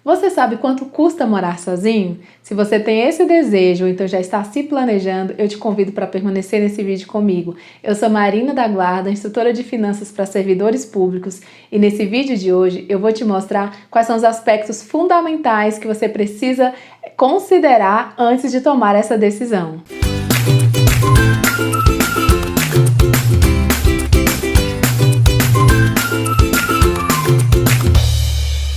Você sabe quanto custa morar sozinho? Se você tem esse desejo, ou então já está se planejando, eu te convido para permanecer nesse vídeo comigo. Eu sou Marina da Guarda, instrutora de finanças para servidores públicos, e nesse vídeo de hoje eu vou te mostrar quais são os aspectos fundamentais que você precisa considerar antes de tomar essa decisão.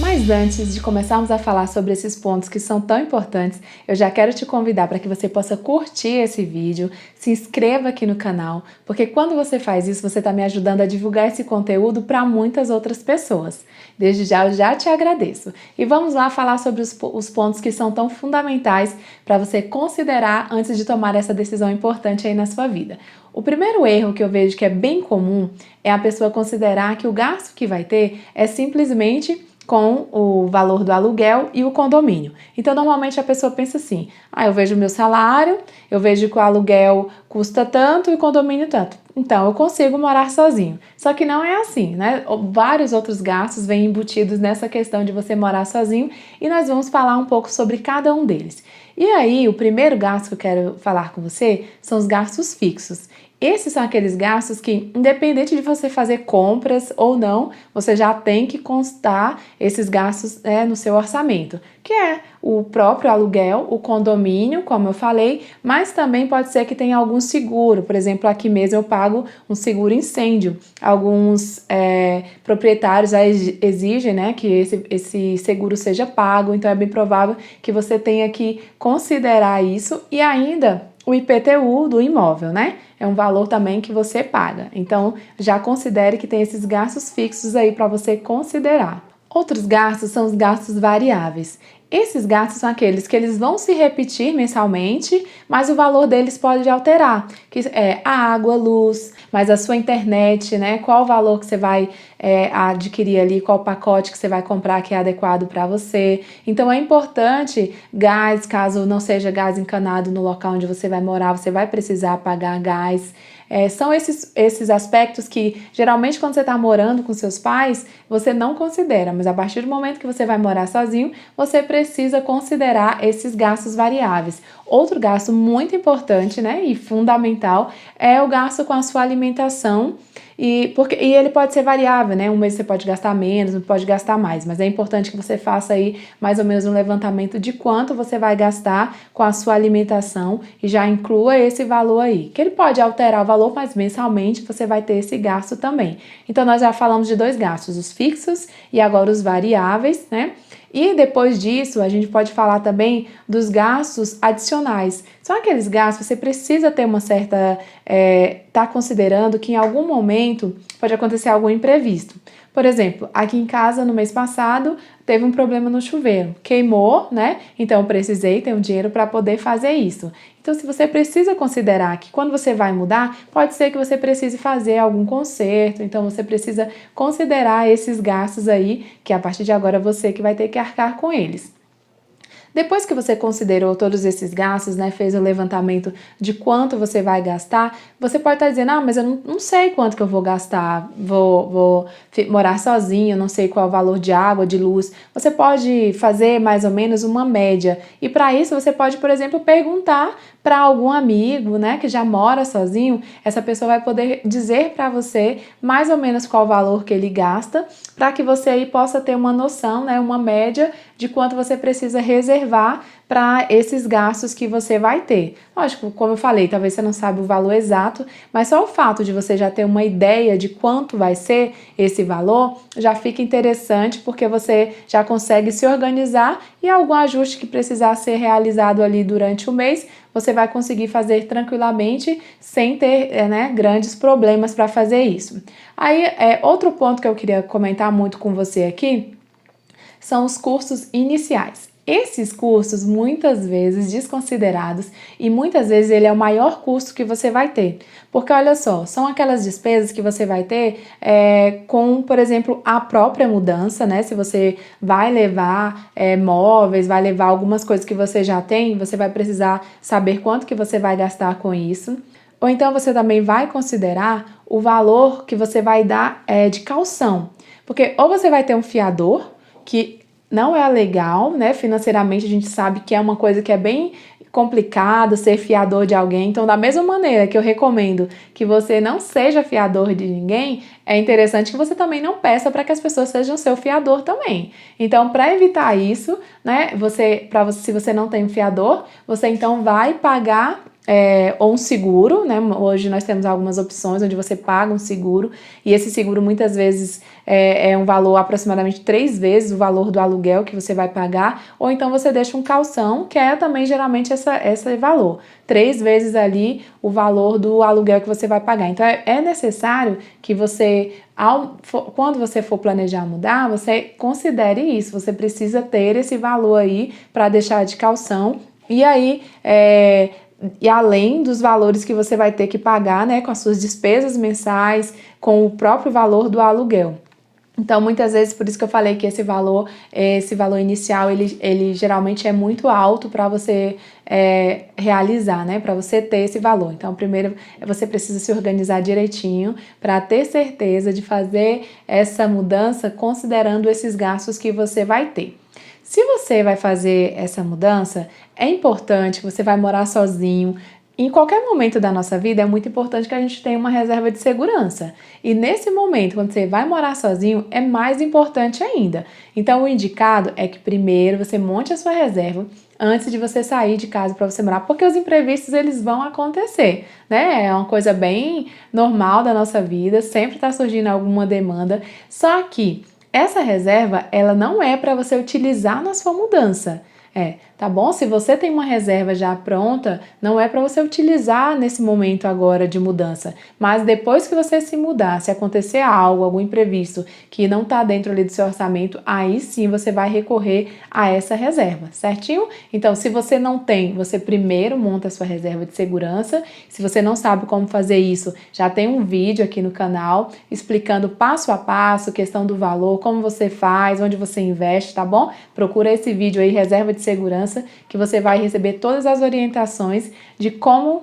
Mas antes de começarmos a falar sobre esses pontos que são tão importantes, eu já quero te convidar para que você possa curtir esse vídeo, se inscreva aqui no canal, porque quando você faz isso, você está me ajudando a divulgar esse conteúdo para muitas outras pessoas. Desde já, eu já te agradeço. E vamos lá falar sobre os pontos que são tão fundamentais para você considerar antes de tomar essa decisão importante aí na sua vida. O primeiro erro que eu vejo que é bem comum é a pessoa considerar que o gasto que vai ter é simplesmente com o valor do aluguel e o condomínio. Então, normalmente a pessoa pensa assim, eu vejo o meu salário, eu vejo que o aluguel custa tanto e o condomínio tanto. Então, eu consigo morar sozinho. Só que não é assim, né? Vários outros gastos vêm embutidos nessa questão de você morar sozinho e nós vamos falar um pouco sobre cada um deles. E aí, o primeiro gasto que eu quero falar com você são os gastos fixos. Esses são aqueles gastos que, independente de você fazer compras ou não, você já tem que constar esses gastos no seu orçamento, que é o próprio aluguel, o condomínio, como eu falei, mas também pode ser que tenha algum seguro. Por exemplo, aqui mesmo eu pago um seguro incêndio. Alguns proprietários exigem, né, que esse seguro seja pago, então é bem provável que você tenha que considerar isso e ainda o IPTU do imóvel, né? É um valor também que você paga. Então, já considere que tem esses gastos fixos aí para você considerar. Outros gastos são os gastos variáveis. Esses gastos são aqueles que eles vão se repetir mensalmente, mas o valor deles pode alterar, que é a água, luz, mas a sua internet, né? Qual o valor que você vai adquirir ali, qual pacote que você vai comprar que é adequado para você. Então é importante gás, caso não seja gás encanado no local onde você vai morar, você vai precisar pagar gás. São esses aspectos que, geralmente, quando você está morando com seus pais, você não considera, mas a partir do momento que você vai morar sozinho, você precisa considerar esses gastos variáveis. Outro gasto muito importante, né, e fundamental é o gasto com a sua alimentação, e ele pode ser variável, né? Um mês você pode gastar menos, não pode gastar mais, mas é importante que você faça aí mais ou menos um levantamento de quanto você vai gastar com a sua alimentação e já inclua esse valor aí, que ele pode alterar o valor, mas mensalmente você vai ter esse gasto também. Então nós já falamos de dois gastos, os fixos e agora os variáveis, né? E depois disso, a gente pode falar também dos gastos adicionais. São aqueles gastos que você precisa ter uma certa... tá considerando que em algum momento pode acontecer algum imprevisto. Por exemplo, aqui em casa, no mês passado, teve um problema no chuveiro. Queimou, né? Então, eu precisei ter um dinheiro para poder fazer isso. Então, se você precisa considerar que quando você vai mudar, pode ser que você precise fazer algum conserto. Então, você precisa considerar esses gastos aí, que a partir de agora é você que vai ter que arcar com eles. Depois que você considerou todos esses gastos, né, fez o levantamento de quanto você vai gastar, você pode estar dizendo, mas eu não sei quanto que eu vou gastar, vou morar sozinho, não sei qual é o valor de água, de luz. Você pode fazer mais ou menos uma média e para isso você pode, por exemplo, perguntar para algum amigo, né, que já mora sozinho, essa pessoa vai poder dizer para você mais ou menos qual o valor que ele gasta, para que você aí possa ter uma noção, né, uma média de quanto você precisa reservar para esses gastos que você vai ter. Lógico, como eu falei, talvez você não saiba o valor exato, mas só o fato de você já ter uma ideia de quanto vai ser esse valor, já fica interessante, porque você já consegue se organizar e algum ajuste que precisar ser realizado ali durante o mês, você vai conseguir fazer tranquilamente, sem ter grandes problemas para fazer isso. Aí, outro ponto que eu queria comentar muito com você aqui, são os custos iniciais. Esses custos, muitas vezes desconsiderados, e muitas vezes ele é o maior custo que você vai ter. Porque olha só, são aquelas despesas que você vai ter com, por exemplo, a própria mudança, né? Se você vai levar móveis, vai levar algumas coisas que você já tem, você vai precisar saber quanto que você vai gastar com isso. Ou então você também vai considerar o valor que você vai dar de caução. Porque ou você vai ter um fiador, que não é legal, né? Financeiramente a gente sabe que é uma coisa que é bem complicado ser fiador de alguém. Então, da mesma maneira que eu recomendo que você não seja fiador de ninguém, é interessante que você também não peça para que as pessoas sejam seu fiador também. Então, para evitar isso, né, se você não tem um fiador, você então vai pagar ou um seguro, né? Hoje nós temos algumas opções onde você paga um seguro, e esse seguro muitas vezes é um valor aproximadamente 3 vezes o valor do aluguel que você vai pagar, ou então você deixa um calção, que é também geralmente esse valor, 3 vezes ali o valor do aluguel que você vai pagar. Então é necessário que você, quando você for planejar mudar, você considere isso, você precisa ter esse valor aí para deixar de calção, e aí e além dos valores que você vai ter que pagar, né, com as suas despesas mensais, com o próprio valor do aluguel. Então, muitas vezes, por isso que eu falei que esse valor inicial, ele geralmente é muito alto para você realizar, né? Para você ter esse valor. Então, primeiro, você precisa se organizar direitinho para ter certeza de fazer essa mudança considerando esses gastos que você vai ter. Se você vai fazer essa mudança, é importante, você vai morar sozinho. Em qualquer momento da nossa vida, é muito importante que a gente tenha uma reserva de segurança. E nesse momento, quando você vai morar sozinho, é mais importante ainda. Então, o indicado é que primeiro você monte a sua reserva antes de você sair de casa para você morar, porque os imprevistos eles vão acontecer, né? É uma coisa bem normal da nossa vida, sempre está surgindo alguma demanda, só que essa reserva, ela não é para você utilizar na sua mudança. Tá bom? Se você tem uma reserva já pronta, não é para você utilizar nesse momento agora de mudança. Mas depois que você se mudar, se acontecer algo, algum imprevisto que não está dentro ali do seu orçamento, aí sim você vai recorrer a essa reserva, certinho? Então, se você não tem, você primeiro monta a sua reserva de segurança. Se você não sabe como fazer isso, já tem um vídeo aqui no canal explicando passo a passo, questão do valor, como você faz, onde você investe, tá bom? Procura esse vídeo aí, reserva de segurança, que você vai receber todas as orientações de como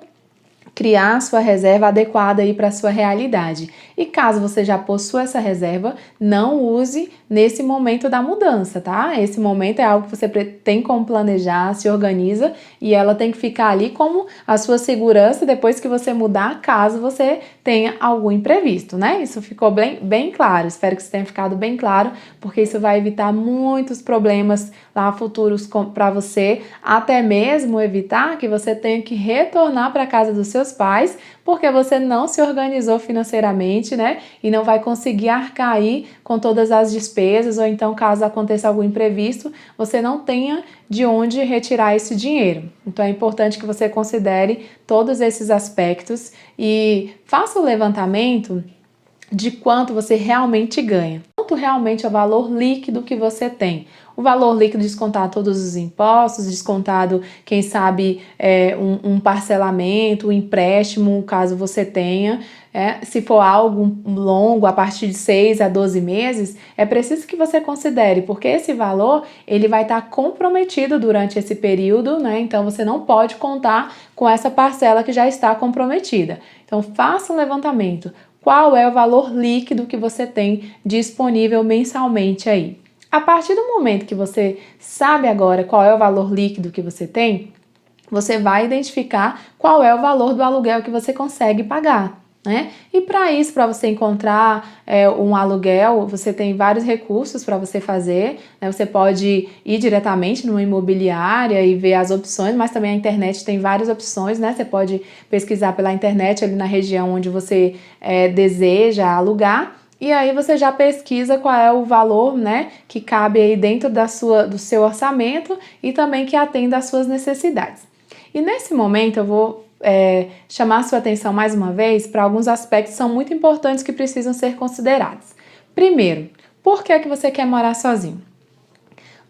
criar a sua reserva adequada aí para a sua realidade. E caso você já possua essa reserva, não use nesse momento da mudança, tá? Esse momento é algo que você tem como planejar, se organiza, e ela tem que ficar ali como a sua segurança depois que você mudar, caso você tenha algum imprevisto, né? Isso ficou bem claro, espero que isso tenha ficado bem claro, porque isso vai evitar muitos problemas lá futuros para você, até mesmo evitar que você tenha que retornar para a casa dos seus pais, porque você não se organizou financeiramente, né? E não vai conseguir arcar aí com todas as despesas, ou então caso aconteça algum imprevisto, você não tenha de onde retirar esse dinheiro. Então é importante que você considere todos esses aspectos e faça o levantamento de quanto você realmente ganha. Quanto realmente é o valor líquido que você tem. O valor líquido descontado todos os impostos, descontado, quem sabe, um parcelamento, um empréstimo, caso você tenha. Se for algo longo, a partir de 6 a 12 meses, é preciso que você considere, porque esse valor ele vai estar comprometido durante esse período, né? Então você não pode contar com essa parcela que já está comprometida. Então faça um levantamento. Qual é o valor líquido que você tem disponível mensalmente aí? A partir do momento que você sabe agora qual é o valor líquido que você tem, você vai identificar qual é o valor do aluguel que você consegue pagar, né? E para isso, para você encontrar um aluguel, você tem vários recursos para você fazer, né? Você pode ir diretamente numa imobiliária e ver as opções, mas também a internet tem várias opções, né? Você pode pesquisar pela internet ali na região onde você deseja alugar. E aí você já pesquisa qual é o valor, né, que cabe aí dentro do seu orçamento e também que atenda às suas necessidades. E nesse momento eu vou chamar a sua atenção mais uma vez para alguns aspectos que são muito importantes que precisam ser considerados. Primeiro, por que você quer morar sozinho?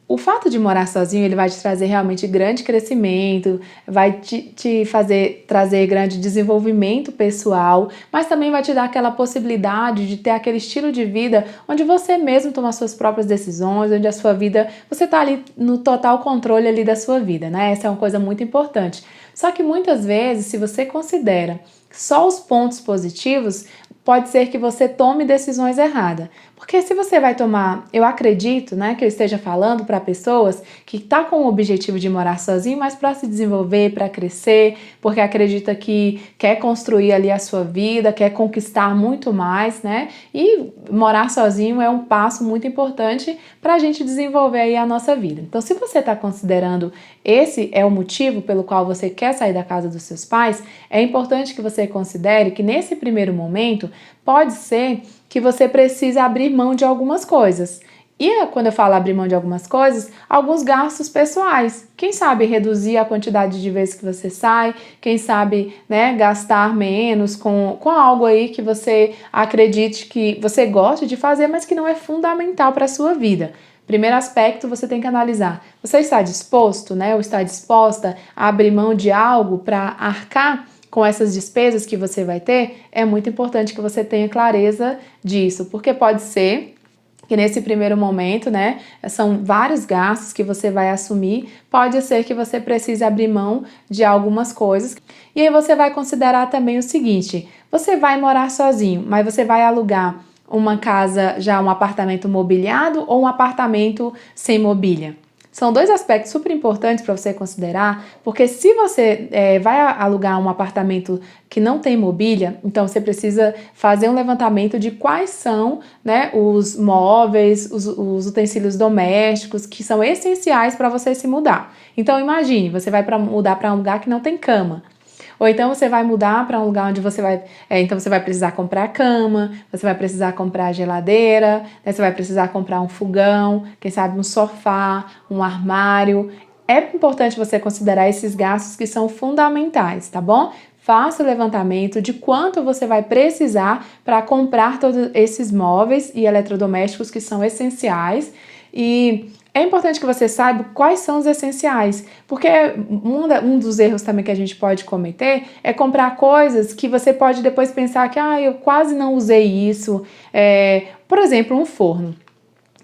O fato de morar sozinho, ele vai te trazer realmente grande crescimento, vai te fazer trazer grande desenvolvimento pessoal, mas também vai te dar aquela possibilidade de ter aquele estilo de vida onde você mesmo toma suas próprias decisões, onde a sua vida, você está ali no total controle ali da sua vida, né? Essa é uma coisa muito importante. Só que muitas vezes, se você considera só os pontos positivos, pode ser que você tome decisões erradas. Porque se você vai tomar, eu acredito, né, que eu esteja falando para pessoas que tá com o objetivo de morar sozinho, mas para se desenvolver, para crescer, porque acredita que quer construir ali a sua vida, quer conquistar muito mais, né? E morar sozinho é um passo muito importante para a gente desenvolver aí a nossa vida. Então, se você está considerando esse é o motivo pelo qual você quer sair da casa dos seus pais, é importante que você considere que nesse primeiro momento pode ser que você precise abrir mão de algumas coisas. E quando eu falo abrir mão de algumas coisas, alguns gastos pessoais. Quem sabe reduzir a quantidade de vezes que você sai, quem sabe, né, gastar menos com algo aí que você acredite que você gosta de fazer, mas que não é fundamental para a sua vida. Primeiro aspecto, você tem que analisar. Você está disposto, né, ou está disposta a abrir mão de algo para arcar com essas despesas que você vai ter? É muito importante que você tenha clareza disso, porque pode ser que nesse primeiro momento, né, são vários gastos que você vai assumir, pode ser que você precise abrir mão de algumas coisas. E aí você vai considerar também o seguinte, você vai morar sozinho, mas você vai alugar uma casa, já um apartamento mobiliado ou um apartamento sem mobília? São dois aspectos super importantes para você considerar, porque se você vai alugar um apartamento que não tem mobília, então você precisa fazer um levantamento de quais são, né, os móveis, os utensílios domésticos que são essenciais para você se mudar. Então imagine, você vai mudar para um lugar que não tem cama. Ou então você vai mudar para um lugar onde você vai... então você vai precisar comprar cama, você vai precisar comprar geladeira, né, você vai precisar comprar um fogão, quem sabe um sofá, um armário. É importante você considerar esses gastos que são fundamentais, tá bom? Faça o levantamento de quanto você vai precisar para comprar todos esses móveis e eletrodomésticos que são essenciais. E é importante que você saiba quais são os essenciais, porque um dos erros também que a gente pode cometer é comprar coisas que você pode depois pensar que eu quase não usei isso. Por exemplo, um forno.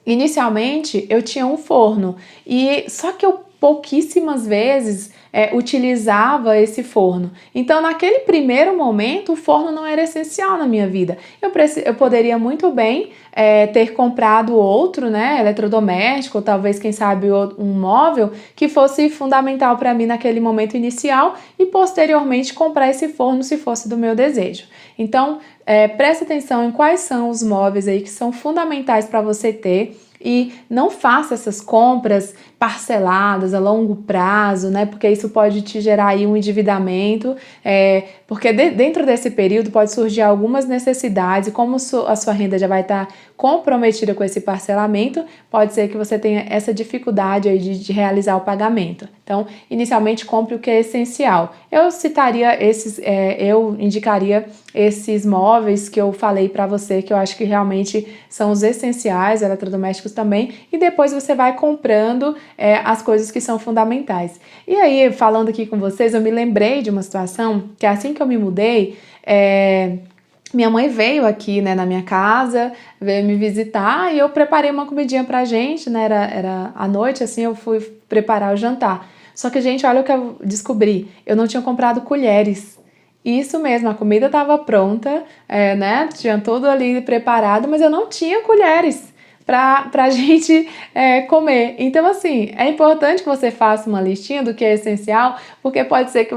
Inicialmente eu tinha um forno, e só que eu pouquíssimas vezes utilizava esse forno. Então, naquele primeiro momento, o forno não era essencial na minha vida. Eu poderia muito bem ter comprado outro, né, eletrodoméstico, ou talvez, quem sabe, um móvel que fosse fundamental para mim naquele momento inicial e posteriormente comprar esse forno se fosse do meu desejo. Então, preste atenção em quais são os móveis aí que são fundamentais para você ter. E não faça essas compras parceladas a longo prazo, né? Porque isso pode te gerar aí um endividamento, porque dentro desse período pode surgir algumas necessidades, e como a sua renda já vai estar comprometida com esse parcelamento, pode ser que você tenha essa dificuldade aí de realizar o pagamento. Então, inicialmente, compre o que é essencial. Eu indicaria esses móveis que eu falei para você, que eu acho que realmente são os essenciais, eletrodomésticos também, e depois você vai comprando as coisas que são fundamentais. E aí, falando aqui com vocês, eu me lembrei de uma situação que assim que eu me mudei, minha mãe veio aqui, né, na minha casa, veio me visitar, e eu preparei uma comidinha pra gente, né, era à noite, assim, eu fui preparar o jantar. Só que, gente, olha o que eu descobri, eu não tinha comprado colheres. Isso mesmo, a comida estava pronta, né, tinha tudo ali preparado, mas eu não tinha colheres pra gente comer. Então, assim, é importante que você faça uma listinha do que é essencial, porque pode ser que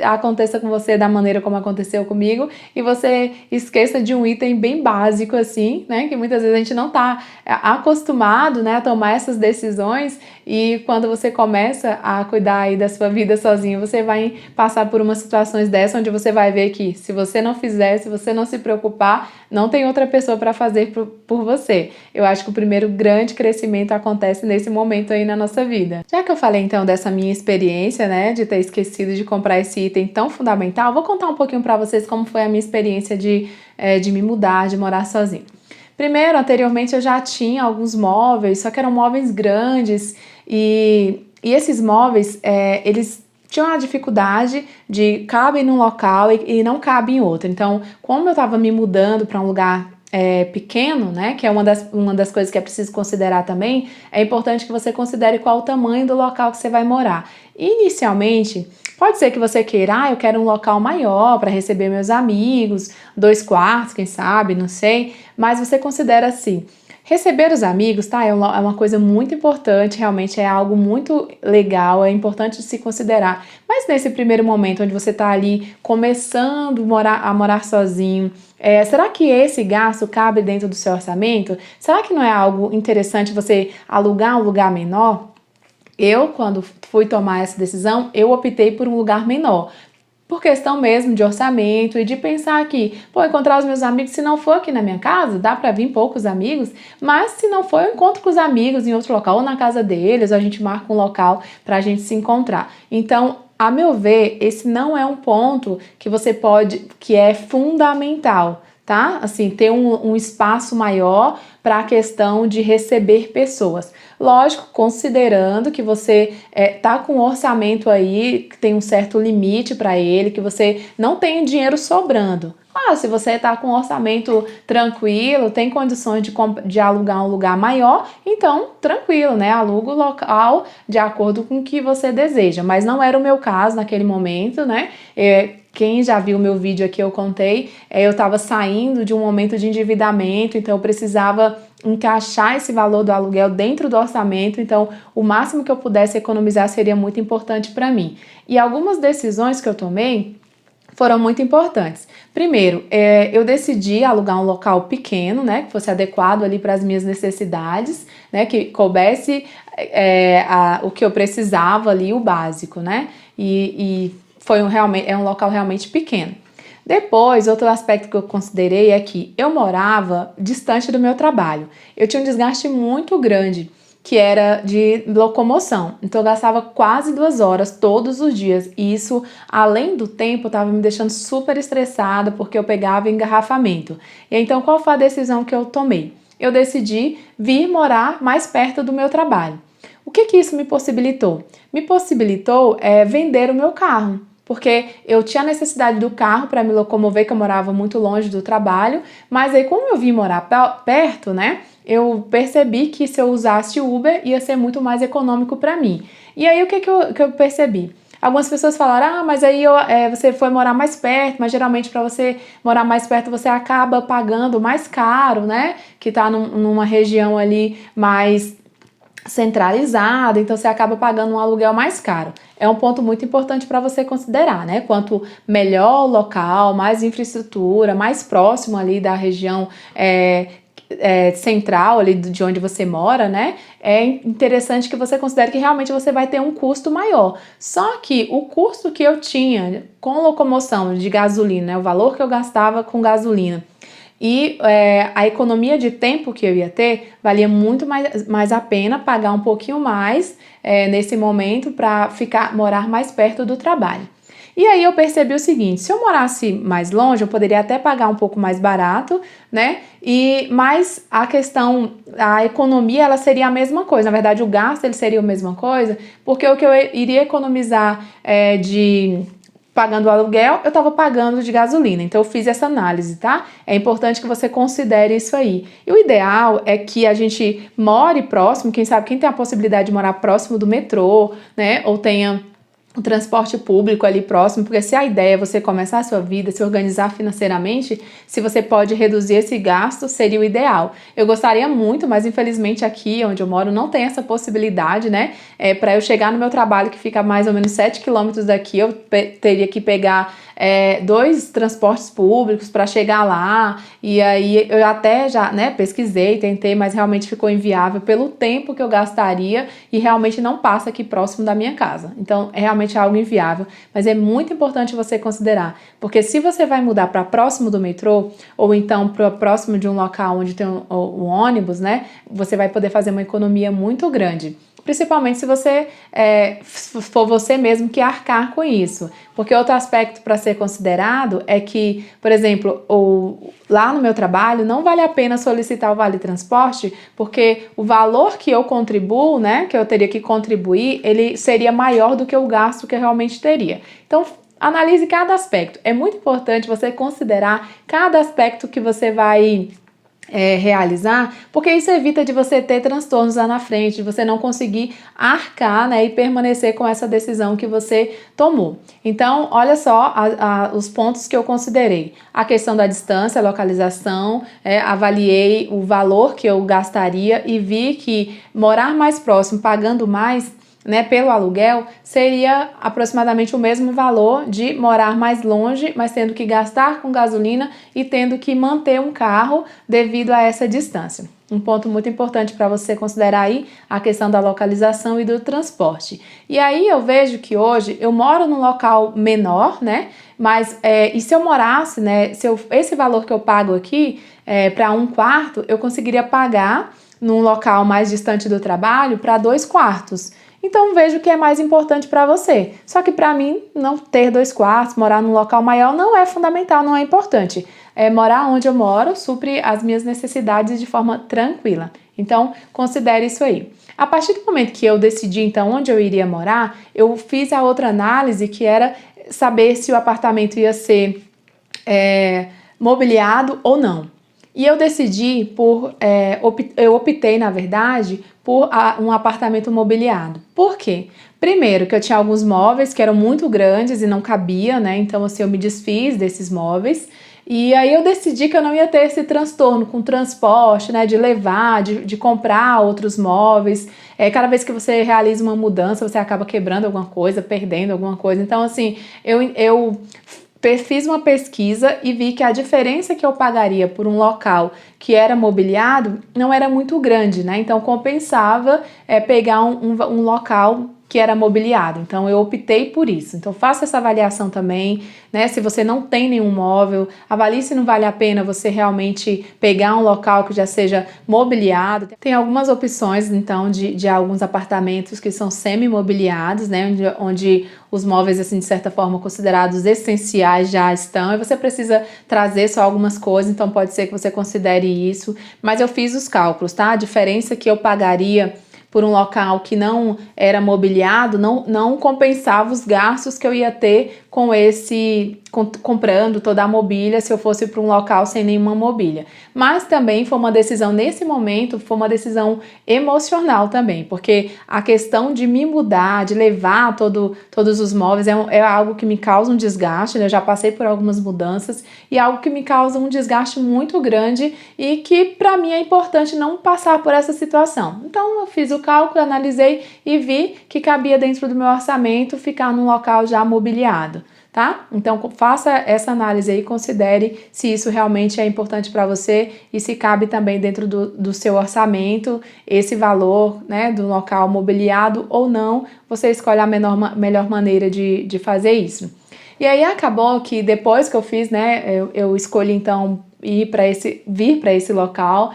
aconteça com você da maneira como aconteceu comigo, e você esqueça de um item bem básico, assim, né, que muitas vezes a gente não tá acostumado, né, a tomar essas decisões, e quando você começa a cuidar aí da sua vida sozinho, você vai passar por umas situações dessas, onde você vai ver que se você não fizer, se você não se preocupar, não tem outra pessoa para fazer por você. Eu acho que o primeiro grande crescimento acontece nesse momento aí na nossa vida. Já que eu falei então dessa minha experiência, né, de ter esquecido de comprar esse item tão fundamental, vou contar um pouquinho para vocês como foi a minha experiência de me mudar, de morar sozinho. Primeiro, anteriormente eu já tinha alguns móveis, só que eram móveis grandes, e esses móveis, eles tinham a dificuldade de cabem num local e não cabem em outro. Então, como eu estava me mudando para um lugar pequeno, né, que é uma das coisas que é preciso considerar também, é importante que você considere qual o tamanho do local que você vai morar. Inicialmente, pode ser que você queira, eu quero um local maior para receber meus amigos, 2 quartos, quem sabe, não sei, mas você considera assim, receber os amigos, tá? É uma coisa muito importante, realmente é algo muito legal, é importante se considerar. Mas nesse primeiro momento, onde você tá ali começando a morar sozinho, será que esse gasto cabe dentro do seu orçamento? Será que não é algo interessante você alugar um lugar menor? Eu, quando fui tomar essa decisão, eu optei por um lugar menor. Por questão mesmo de orçamento e de pensar que, pô, encontrar os meus amigos, se não for aqui na minha casa, dá pra vir poucos amigos, mas se não for, eu encontro com os amigos em outro local, ou na casa deles, ou a gente marca um local pra gente se encontrar. Então, a meu ver, esse não é um ponto que é fundamental, tá? Assim, ter um espaço maior para a questão de receber pessoas. Lógico, considerando que você tá com um orçamento aí, que tem um certo limite para ele, que você não tem dinheiro sobrando. Ah, se você tá com um orçamento tranquilo, tem condições de alugar um lugar maior, então tranquilo, né? Aluga o local de acordo com o que você deseja. Mas não era o meu caso naquele momento, né? Quem já viu o meu vídeo aqui, eu contei, eu estava saindo de um momento de endividamento, então eu precisava encaixar esse valor do aluguel dentro do orçamento, então o máximo que eu pudesse economizar seria muito importante para mim. E algumas decisões que eu tomei foram muito importantes. Primeiro, eu decidi alugar um local pequeno, né, que fosse adequado ali para as minhas necessidades, né, que coubesse o que eu precisava ali, o básico, né, e foi um local realmente pequeno. Depois, outro aspecto que eu considerei é que eu morava distante do meu trabalho. Eu tinha um desgaste muito grande, que era de locomoção. Então eu gastava quase 2 horas todos os dias. E isso, além do tempo, estava me deixando super estressada porque eu pegava engarrafamento. E então qual foi a decisão que eu tomei? Eu decidi vir morar mais perto do meu trabalho. O que isso me possibilitou? Me possibilitou vender o meu carro. Porque eu tinha necessidade do carro para me locomover, que eu morava muito longe do trabalho, mas aí como eu vim morar perto, né, eu percebi que se eu usasse Uber ia ser muito mais econômico para mim. E aí o que eu percebi? Algumas pessoas falaram, mas aí você foi morar mais perto, mas geralmente para você morar mais perto você acaba pagando mais caro, né, que tá numa região ali mais centralizada, então você acaba pagando um aluguel mais caro. É um ponto muito importante para você considerar, né? Quanto melhor o local, mais infraestrutura, mais próximo ali da região central ali de onde você mora, né? É interessante que você considere que realmente você vai ter um custo maior. Só que o custo que eu tinha com locomoção de gasolina, né? O valor que eu gastava com gasolina, e a economia de tempo que eu ia ter, valia muito mais a pena pagar um pouquinho mais nesse momento para morar mais perto do trabalho. E aí eu percebi o seguinte, se eu morasse mais longe, eu poderia até pagar um pouco mais barato, né? Mas a economia, ela seria a mesma coisa. Na verdade, o gasto, ele seria a mesma coisa, porque o que eu iria economizar pagando o aluguel, eu estava pagando de gasolina. Então eu fiz essa análise, tá? É importante que você considere isso aí. E o ideal é que a gente more próximo, quem sabe quem tem a possibilidade de morar próximo do metrô, né? Ou tenha o transporte público ali próximo, porque se a ideia é você começar a sua vida, se organizar financeiramente, se você pode reduzir esse gasto, seria o ideal. Eu gostaria muito, mas infelizmente aqui onde eu moro não tem essa possibilidade, né? Para eu chegar no meu trabalho, que fica mais ou menos 7 quilômetros daqui, eu teria que pegar 2 transportes públicos para chegar lá, e aí eu até já, né, pesquisei, tentei, mas realmente ficou inviável pelo tempo que eu gastaria e realmente não passa aqui próximo da minha casa. Então é realmente algo inviável, mas é muito importante você considerar, porque se você vai mudar para próximo do metrô, ou então para próximo de um local onde tem um ônibus, né, você vai poder fazer uma economia muito grande. Principalmente se você for você mesmo que arcar com isso. Porque outro aspecto para ser considerado é que, por exemplo, lá no meu trabalho não vale a pena solicitar o Vale Transporte, porque o valor que eu contribuo, né, que eu teria que contribuir, ele seria maior do que o gasto que eu realmente teria. Então, analise cada aspecto. É muito importante você considerar cada aspecto que você vai realizar, porque isso evita de você ter transtornos lá na frente, de você não conseguir arcar, né, e permanecer com essa decisão que você tomou. Então, olha só os pontos que eu considerei. A questão da distância, a localização, avaliei o valor que eu gastaria e vi que morar mais próximo, pagando mais, né, pelo aluguel, seria aproximadamente o mesmo valor de morar mais longe, mas tendo que gastar com gasolina e tendo que manter um carro devido a essa distância. Um ponto muito importante para você considerar aí a questão da localização e do transporte. E aí eu vejo que hoje eu moro num local menor, né? Mas e se eu morasse, né? Esse valor que eu pago aqui para 1/4, eu conseguiria pagar num local mais distante do trabalho para 2/4. Então vejo que é mais importante para você. Só que para mim, não ter 2/4, morar num local maior não é fundamental, não é importante. Morar onde eu moro supre as minhas necessidades de forma tranquila. Então considere isso aí. A partir do momento que eu decidi então onde eu iria morar, eu fiz a outra análise que era saber se o apartamento ia ser mobiliado ou não. E eu decidi eu optei, na verdade, por um apartamento mobiliado. Por quê? Primeiro, que eu tinha alguns móveis que eram muito grandes e não cabia, né? Então, assim, eu me desfiz desses móveis. E aí eu decidi que eu não ia ter esse transtorno com transporte, né? De levar, de comprar outros móveis. Cada vez que você realiza uma mudança, você acaba quebrando alguma coisa, perdendo alguma coisa. Então, assim, eu fiz uma pesquisa e vi que a diferença que eu pagaria por um local que era mobiliado não era muito grande, né? Então compensava pegar um local que era mobiliado. Então eu optei por isso. Então faça essa avaliação também, né? Se você não tem nenhum móvel, avalie se não vale a pena você realmente pegar um local que já seja mobiliado. Tem algumas opções, então, de alguns apartamentos que são semi-mobiliados, né? Onde os móveis, assim, de certa forma, considerados essenciais já estão, e você precisa trazer só algumas coisas, então pode ser que você considere isso. Mas eu fiz os cálculos, tá? A diferença que eu pagaria por um local que não era mobiliado, não compensava os gastos que eu ia ter com comprando toda a mobília se eu fosse para um local sem nenhuma mobília. Mas também foi uma decisão, nesse momento, foi uma decisão emocional também, porque a questão de me mudar, de levar todos os móveis é algo que me causa um desgaste, né? Eu já passei por algumas mudanças e é algo que me causa um desgaste muito grande e que para mim é importante não passar por essa situação. Então eu fiz o cálculo, analisei e vi que cabia dentro do meu orçamento ficar num local já mobiliado. Tá? Então faça essa análise aí e considere se isso realmente é importante para você e se cabe também dentro do seu orçamento esse valor, né, do local mobiliado ou não. Você escolhe a melhor maneira de fazer isso. E aí acabou que depois que eu fiz, né, eu escolhi então vir para esse local,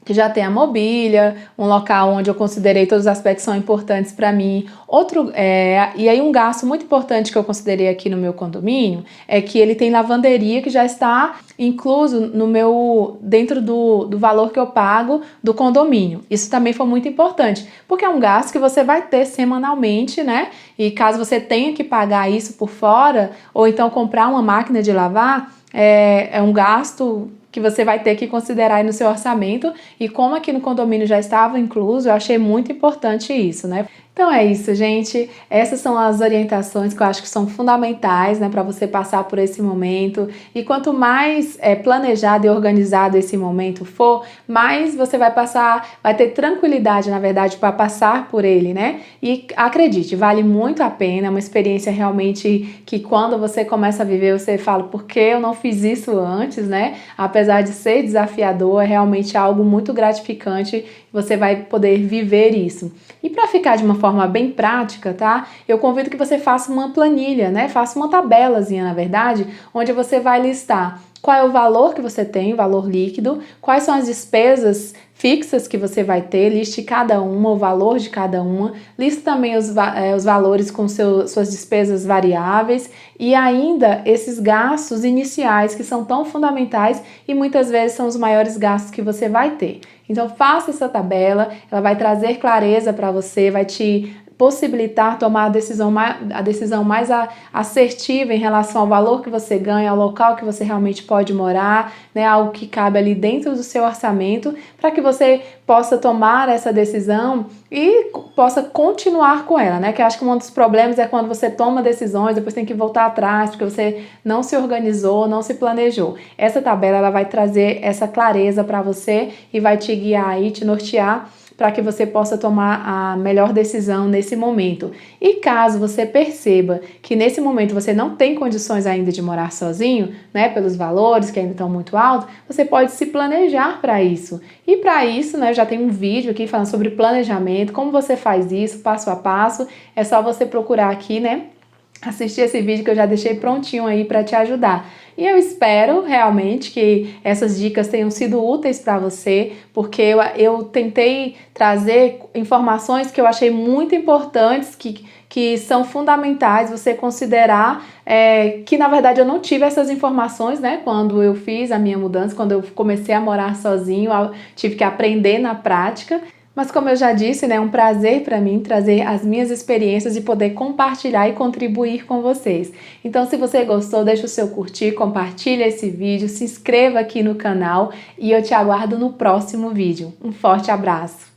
que já tem a mobília, um local onde eu considerei todos os aspectos que são importantes para mim. E aí um gasto muito importante que eu considerei aqui no meu condomínio é que ele tem lavanderia que já está incluso dentro do valor que eu pago do condomínio. Isso também foi muito importante, porque é um gasto que você vai ter semanalmente, né? E caso você tenha que pagar isso por fora, ou então comprar uma máquina de lavar, é um gasto que você vai ter que considerar aí no seu orçamento, e como aqui no condomínio já estava incluso, eu achei muito importante isso, né? Então é isso, gente. Essas são as orientações que eu acho que são fundamentais, né, para você passar por esse momento. E quanto mais planejado e organizado esse momento for, mais você vai ter tranquilidade, na verdade, para passar por ele, né? E acredite, vale muito a pena. É uma experiência realmente que quando você começa a viver, você fala, por que eu não fiz isso antes, né? Apesar de ser desafiador, é realmente algo muito gratificante. Você vai poder viver isso. E para ficar de uma forma bem prática, tá? Eu convido que você faça uma planilha, né? Faça uma tabelazinha, na verdade, onde você vai listar qual é o valor que você tem, o valor líquido, quais são as despesas fixas que você vai ter, liste cada uma, o valor de cada uma, liste também os valores com suas despesas variáveis e ainda esses gastos iniciais que são tão fundamentais e muitas vezes são os maiores gastos que você vai ter. Então faça essa tabela, ela vai trazer clareza para você, vai te possibilitar tomar a decisão mais assertiva em relação ao valor que você ganha, ao local que você realmente pode morar, né, algo que cabe ali dentro do seu orçamento, para que você possa tomar essa decisão e possa continuar com ela, né? Que eu acho que um dos problemas é quando você toma decisões, depois tem que voltar atrás, porque você não se organizou, não se planejou. Essa tabela ela vai trazer essa clareza para você e vai te guiar e te nortear para que você possa tomar a melhor decisão nesse momento. E caso você perceba que nesse momento você não tem condições ainda de morar sozinho, né, pelos valores que ainda estão muito altos, você pode se planejar para isso. E para isso, né, eu já tenho um vídeo aqui falando sobre planejamento, como você faz isso, passo a passo. É só você procurar aqui, né, assistir esse vídeo que eu já deixei prontinho aí para te ajudar. E eu espero realmente que essas dicas tenham sido úteis para você, porque eu tentei trazer informações que eu achei muito importantes, que são fundamentais você considerar, que na verdade eu não tive essas informações, né, quando eu fiz a minha mudança, quando eu comecei a morar sozinho, eu tive que aprender na prática. Mas como eu já disse, né, é um prazer para mim trazer as minhas experiências e poder compartilhar e contribuir com vocês. Então, se você gostou, deixa o seu curtir, compartilha esse vídeo, se inscreva aqui no canal e eu te aguardo no próximo vídeo. Um forte abraço!